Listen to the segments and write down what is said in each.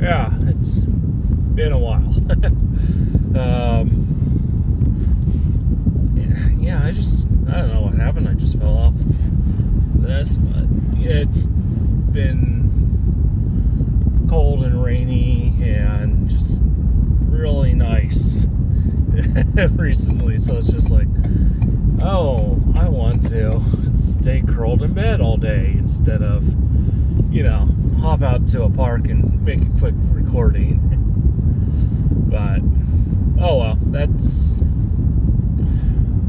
Yeah, it's been a while. Yeah, I don't know what happened. I just fell off this, but it's been cold and rainy and just really nice recently. So it's just like, oh, I want to stay curled in bed all day instead of, hop out to a park and make a quick recording. But, oh well, that's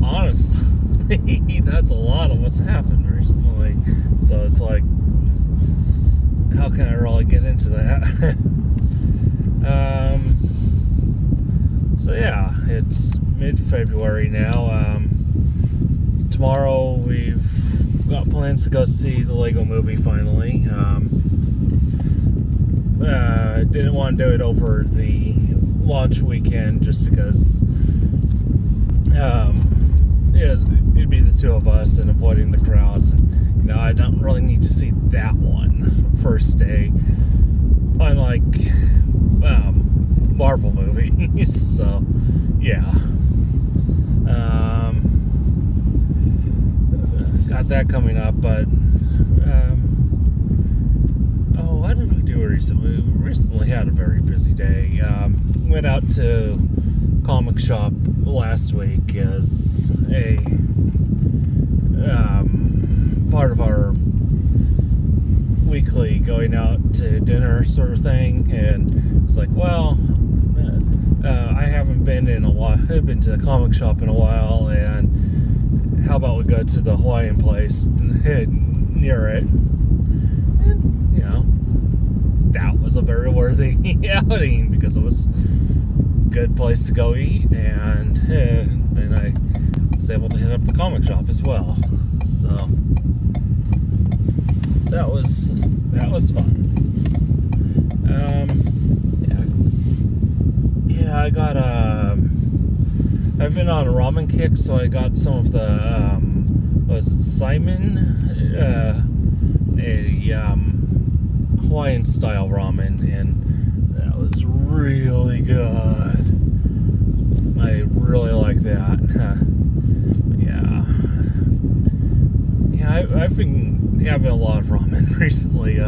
honestly, that's a lot of what's happened recently. So it's like, how can I really get into that? So yeah, it's mid-February now. Tomorrow we've got plans to go see the Lego movie finally. Didn't want to do it over the launch weekend just because it'd be the two of us and avoiding the crowds. And, I don't really need to see that one first day, unlike Marvel movies. So yeah, got that coming up. But what did we do recently? We recently had a very busy day. Went out to comic shop last week as a part of our weekly going out to dinner sort of thing, and it's like, well, I haven't been in a while. I've been to the comic shop in a while, and how about we go to the Hawaiian place near it? And that was a very worthy outing because it was a good place to go eat, and then I was able to hit up the comic shop as well. So that was fun. I got I've been on a ramen kick, so I got some of the Simon, Hawaiian style ramen, and that was really good. I really like that. I've been having a lot of ramen recently.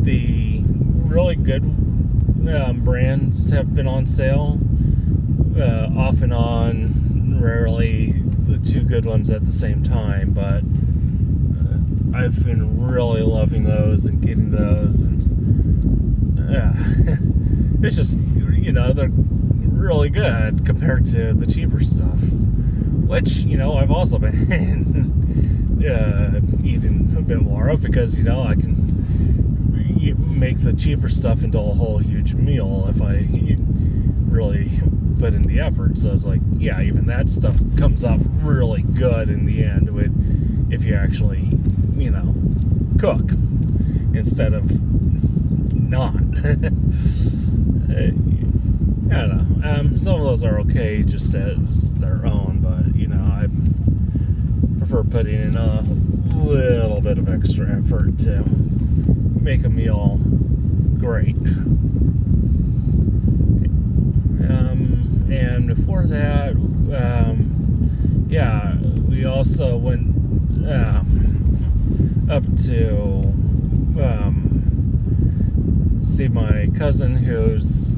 The really good brands have been on sale, off and on, rarely the two good ones at the same time, but I've been really loving those and getting those, and it's just, they're really good compared to the cheaper stuff, which, I've also been eating a bit more of because, I can make the cheaper stuff into a whole huge meal if I really put in the effort. So it's like, yeah, even that stuff comes out really good in the end if you actually, cook instead of not. I don't know. Some of those are okay just as their own, but I prefer putting in a little bit of extra effort to make a meal great. And before that, we also went up to see my cousin who's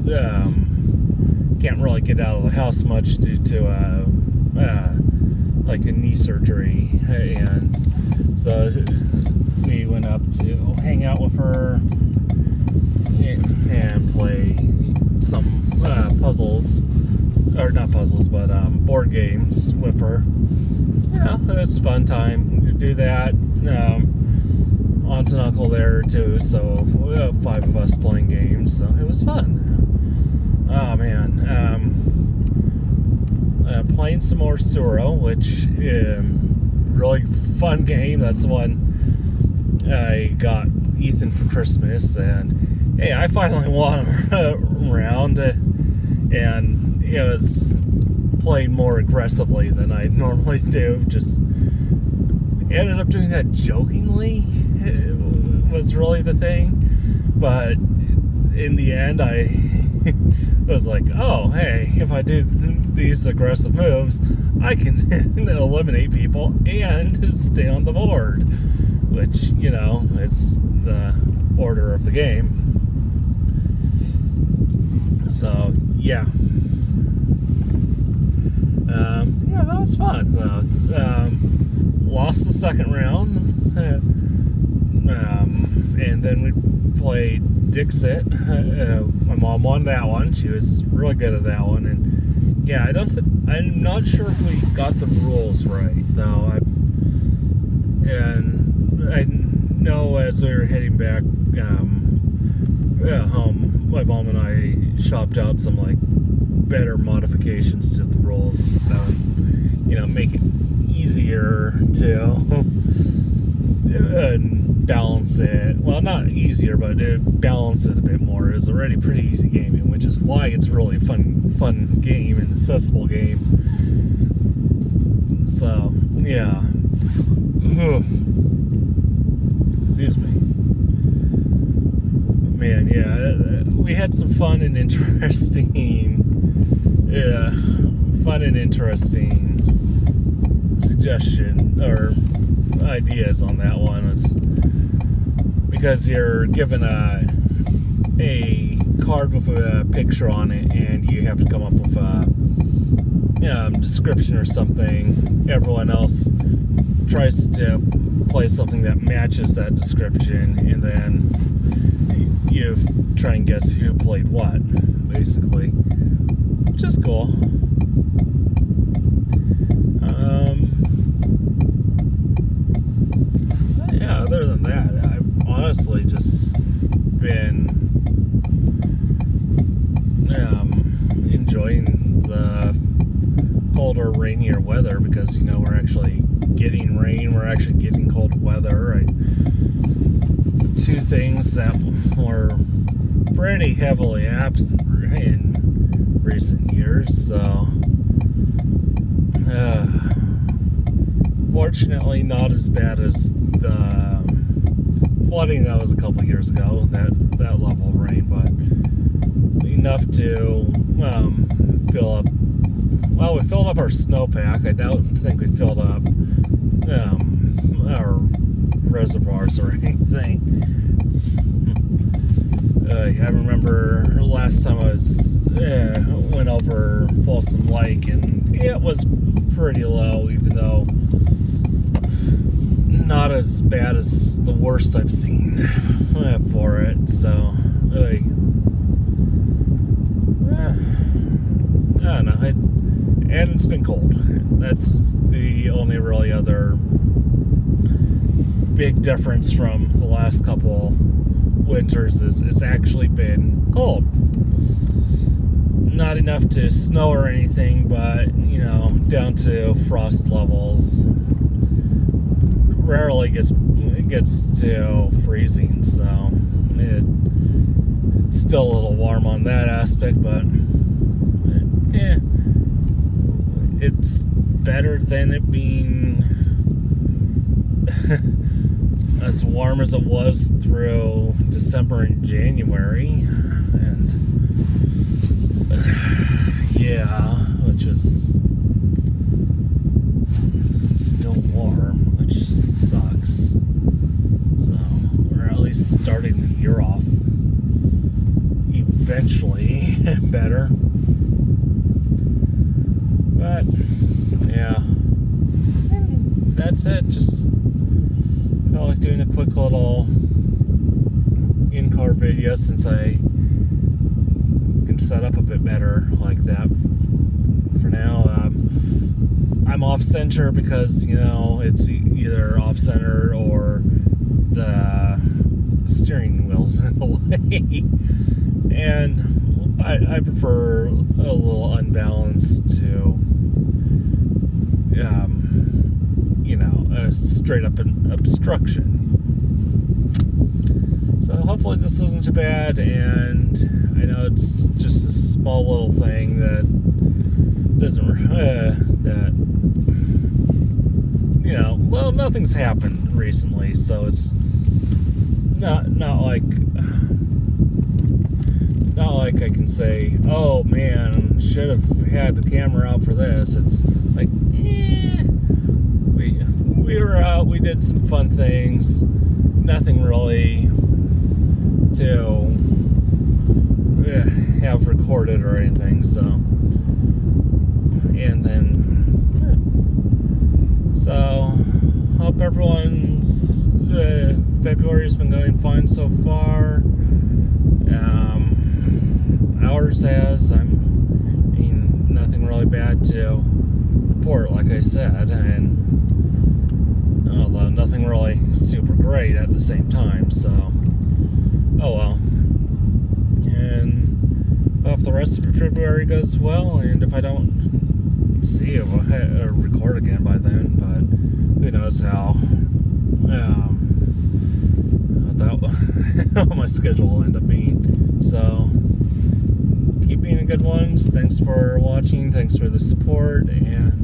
can't really get out of the house much due to a knee surgery, and so we went up to hang out with her and play some puzzles, or not puzzles, but board games with her. It was a fun time to do that. Aunt and uncle there too, so we have 5 of us playing games, so it was fun. Oh man, playing some more Suro, which really fun game. That's the one I got Ethan for Christmas, and hey, I finally won him around, and it was playing more aggressively than I normally do. Just ended up doing that jokingly. It was really the thing, but in the end, I was like, oh, hey, if I do these aggressive moves, I can eliminate people and stay on the board. Which, you know, it's the order of the game. So, yeah. Yeah, that was fun. Lost the second round. And then we played Dixit. My mom won that one. She was really good at that one. And yeah, I'm not sure if we got the rules right, though. I know as we were heading back home, my mom and I shopped out some like better modifications to the rules that would, you know, make it easier to balance it. Well, not easier, but balance it a bit more. It's already a pretty easy game, which is why it's really a fun game and accessible game. So, yeah. Excuse me. Man, yeah, we had some fun and interesting suggestion or ideas on that one. It's because you're given a card with a picture on it, and you have to come up with a description or something. Everyone else tries to play something that matches that description, and then you try and guess who played what, basically, which is cool. Yeah, other than that, I've honestly just been enjoying the colder, rainier weather, because, you know, we're actually getting rain, we're actually getting cold weather. Two things that were pretty heavily absent in recent years, so fortunately not as bad as the flooding that was a couple years ago, that level of rain, but enough to fill up. Well, we filled up our snowpack. I don't think we filled up our reservoirs or anything. I remember last time I went over Folsom Lake, and it was pretty low, even though not as bad as the worst I've seen for it. So, I don't know. And it's been cold. That's the only really other big difference from the last couple winters, is it's actually been cold. Not enough to snow or anything, but, you know, down to frost levels. Rarely gets to freezing, so it's still a little warm on that aspect, but yeah, it's better than it being as warm as it was through December and January, and yeah, which is still warm, which sucks. So we're at least starting the year off eventually better. But yeah, that's it. Just like doing a quick little in-car video, since I can set up a bit better like that for now. I'm off-center because, you know, it's either off-center or the steering wheel's in the way. And I prefer a little unbalanced to, you know, a straight-up obstruction. So hopefully this isn't too bad, and I know it's just a small little thing that doesn't, that, you know, well, nothing's happened recently, so it's not like not like I can say, oh man, should have had the camera out for this. It's like, we were out, we did some fun things, nothing really to have recorded or anything, so, and then, so, hope everyone's February's been going fine so far. Ours has, nothing really bad to report, like I said, and although nothing really super great at the same time, so, oh well. And hope the rest of February goes well, and if I don't see it, we'll record again by then, but who knows how how my schedule will end up being. So keep being a good ones. Thanks for watching, thanks for the support, and